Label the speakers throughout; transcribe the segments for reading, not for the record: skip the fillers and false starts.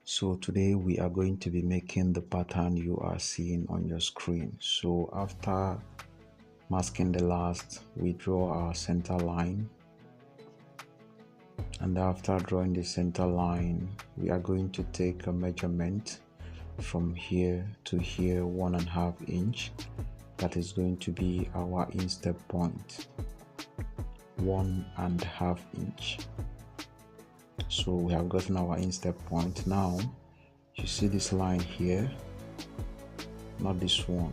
Speaker 1: So today we are going to be making the pattern you are seeing on your screen. So after masking the last, we draw our center line, and after drawing the center line, we are going to take a measurement from here to here, 1.5 inch. That is going to be our instep point, 1.5 inch. So we have gotten our instep point. Now you see this line here, not this one,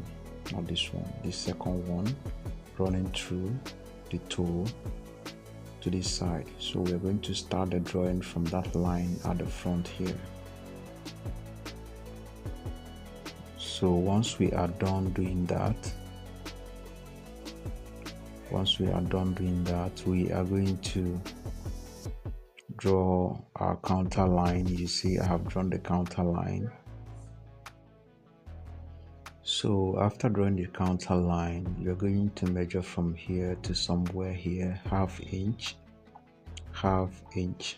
Speaker 1: this second one running through the toe to this side. So we're going to start the drawing from that line at the front here. So once we are done doing that, we are going to draw our counter line. You see I have drawn the counter line. So after drawing the counter line, you're going to measure from here to somewhere here, half inch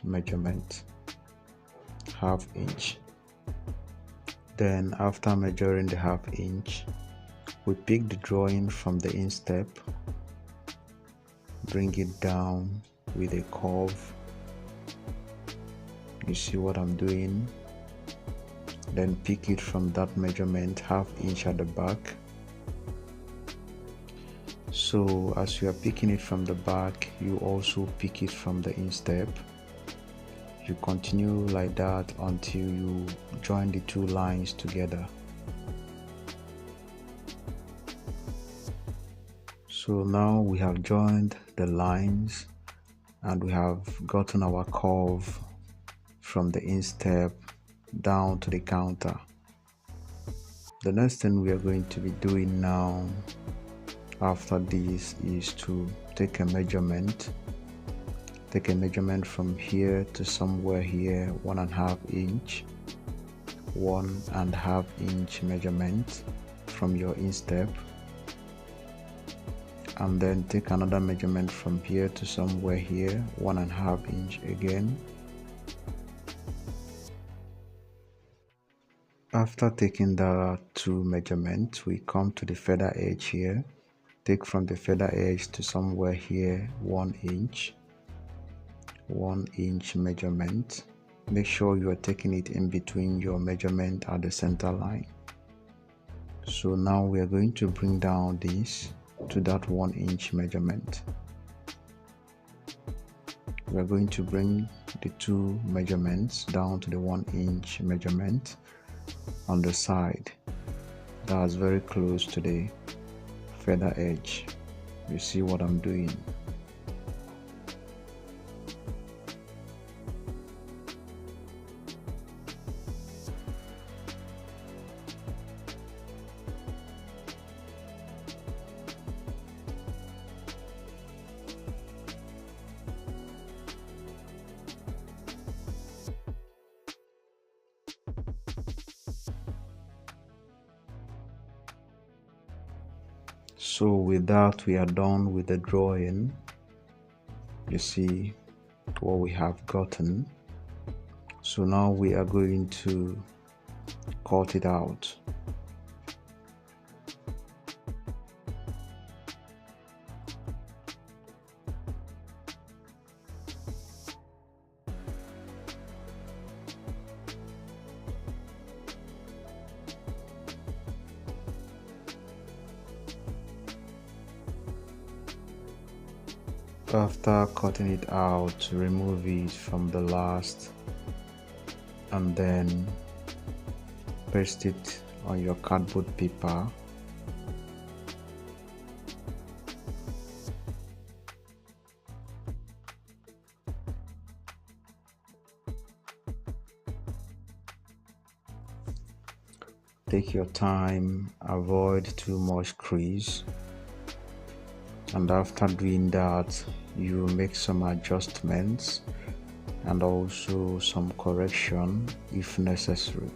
Speaker 1: measurement, half inch. Then after measuring the half inch, we pick the drawing from the instep, bring it down with a curve. You see what I'm doing? Then pick it from that measurement, half inch at the back. So as you are picking it from the back, you also pick it from the instep. You continue like that until you join the two lines together. So now we have joined the lines and we have gotten our curve from the instep down to the counter. The next thing we are going to be doing now after this is to take a measurement from here to somewhere here, 1.5 inch, 1.5 inch measurement from your instep, and then take another measurement from here to somewhere here, 1.5 inch again. After taking the two measurements, we come to the feather edge here. Take from the feather edge to somewhere here, 1 inch measurement. Make sure you are taking it in between your measurement at the center line. So now we are going to bring down this to that 1 inch measurement. We are going to bring the two measurements down to the 1 inch measurement on the side. That's very close to the feather edge. You see what I'm doing? So with that, we are done with the drawing. You see what we have gotten. So now we are going to cut it out. After cutting it out, remove it from the last and then paste it on your cardboard paper. Take your time, avoid too much crease, and after doing that, you make some adjustments and also some correction if necessary.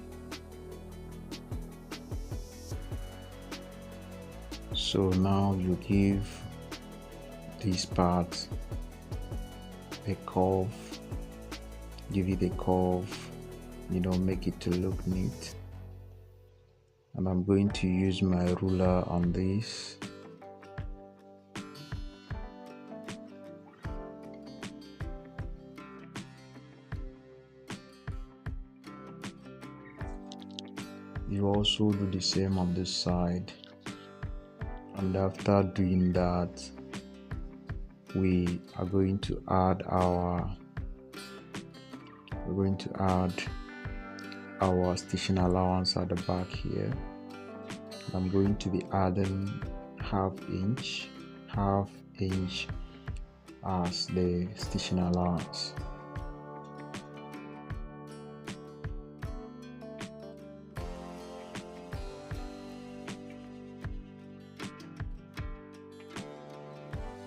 Speaker 1: So now you give this part a curve, give it a curve make it to look neat. And I'm going to use my ruler on this. You also do the same on this side, and after doing that, we are going to add our stitching allowance at the back here. I'm going to be adding half inch as the stitching allowance.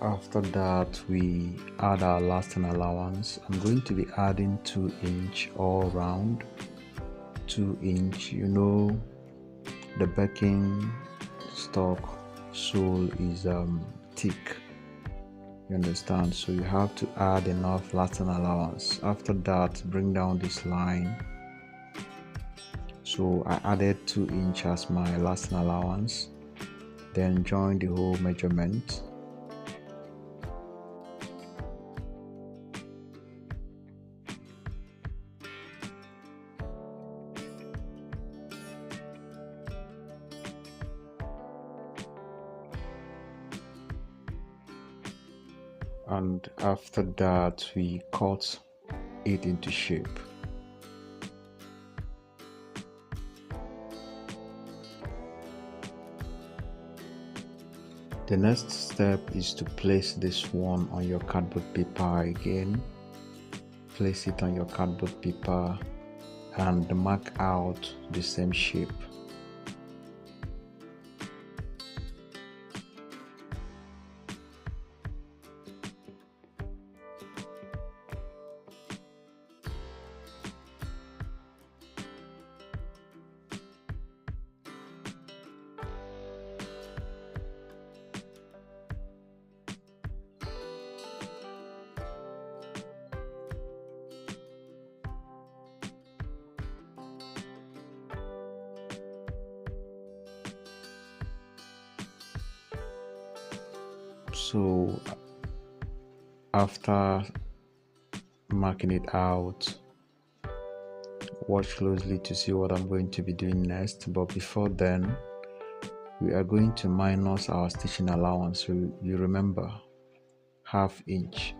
Speaker 1: After that, we add our lasting allowance. I'm going to be adding 2 inch all round. 2 inch, the Birkenstock sole is thick, you understand, so you have to add enough lasting allowance. After that, bring down this line. So I added 2 inch as my lasting allowance, then join the whole measurement. And after that, we cut it into shape. The next step is to place this one on your cardboard paper again. Place it on your cardboard paper and mark out the same shape. So after marking it out, watch closely to see what I'm going to be doing next. But before then, we are going to minus our stitching allowance. So you remember, half inch.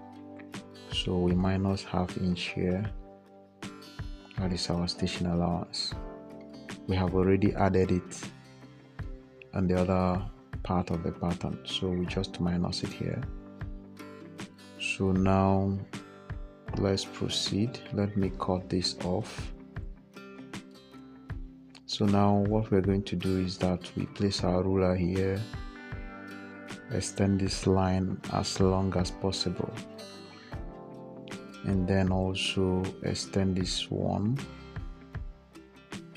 Speaker 1: So we minus half inch here. That is our stitching allowance. We have already added it on the other part of the pattern, so we just minus it here. So now let's proceed. Let me cut this off. So now what we're going to do is that we place our ruler here, extend this line as long as possible, and then also extend this one.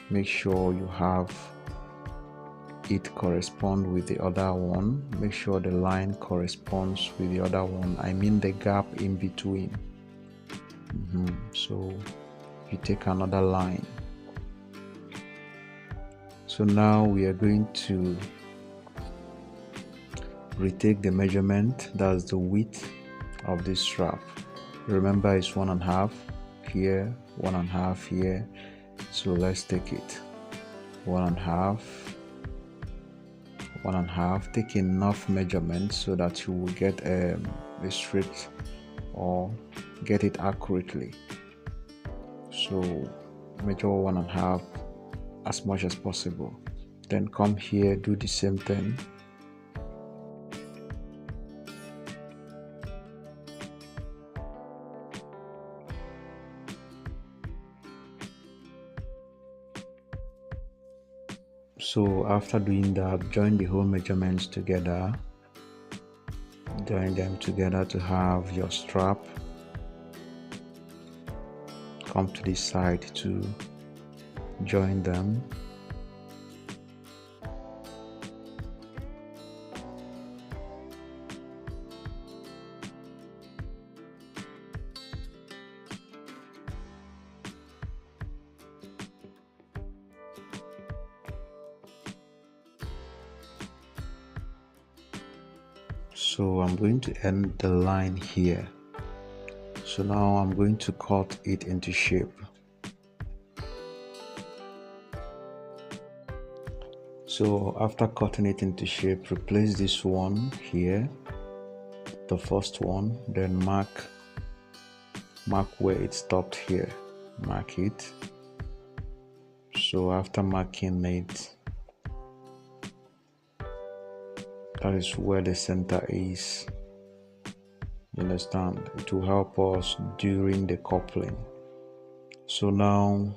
Speaker 1: Make sure you have it correspond with the other one. Make sure the line corresponds with the other one, I mean the gap in between. So you take another line. So now we are going to retake the measurement, that's the width of this strap. Remember, it's 1.5 here, 1.5 here. So let's take it 1.5, 1.5. Take enough measurement so that you will get a straight or get it accurately. So measure 1.5 as much as possible. Then come here, do the same thing. So after doing that, join the whole measurements together. Join them together to have your strap. Come to this side to join them. So I'm going to end the line here. So now I'm going to cut it into shape. So after cutting it into shape, replace this one here, the first one, then mark where it stopped here. Mark it. So after marking it, that is where the center is. You understand? It will help us during the coupling. So now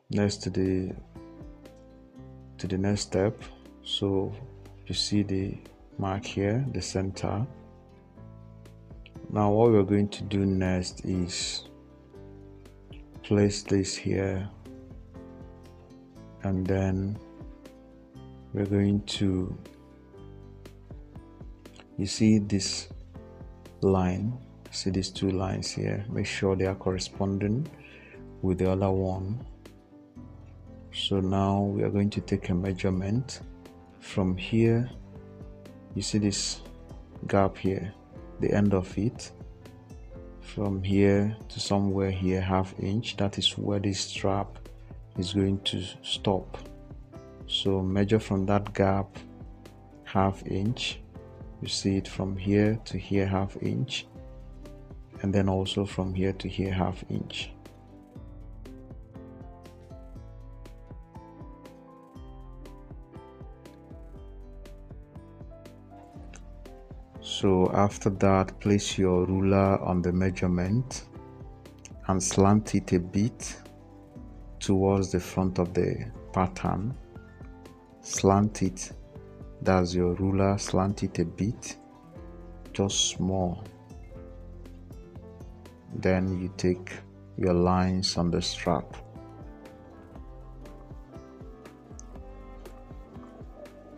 Speaker 1: next to the next step. So you see the mark here, the center. Now what we're going to do next is place this here, and then we're going to, you see this line, see these two lines here, make sure they are corresponding with the other one. So now we are going to take a measurement from here. You see this gap here, the end of it, from here to somewhere here, ½ inch. That is where this strap is going to stop. So measure from that gap ½ inch. You see it from here to here ½ inch, and then also from here to here ½ inch. So after that, place your ruler on the measurement and slant it a bit towards the front of the pattern. Slant it, that's your ruler, slant it a bit, just small. Then you take your lines on the strap.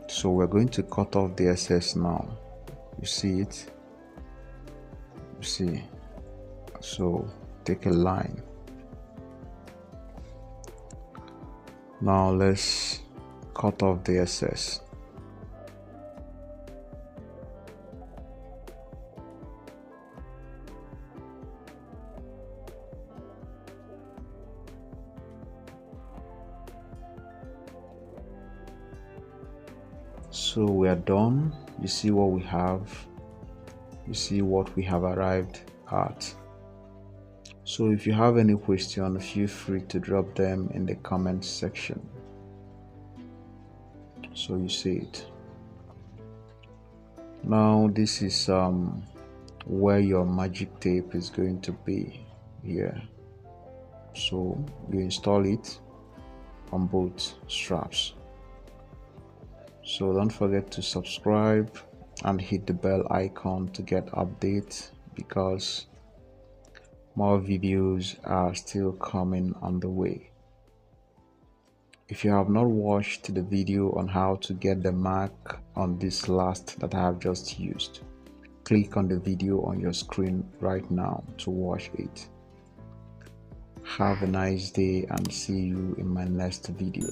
Speaker 1: So we're going to cut off the excess now. You see it? You see? So take a line. Now let's cut off the excess. So we are done. You see what we have. You see what we have arrived at. So if you have any question, feel free to drop them in the comment section. So you see it. Now this is where your magic tape is going to be here. So you install it on both straps. So don't forget to subscribe and hit the bell icon to get updates, because more videos are still coming on the way. If you have not watched the video on how to get the mark on this last that I have just used, click on the video on your screen right now to watch it. Have a nice day and see you in my next video.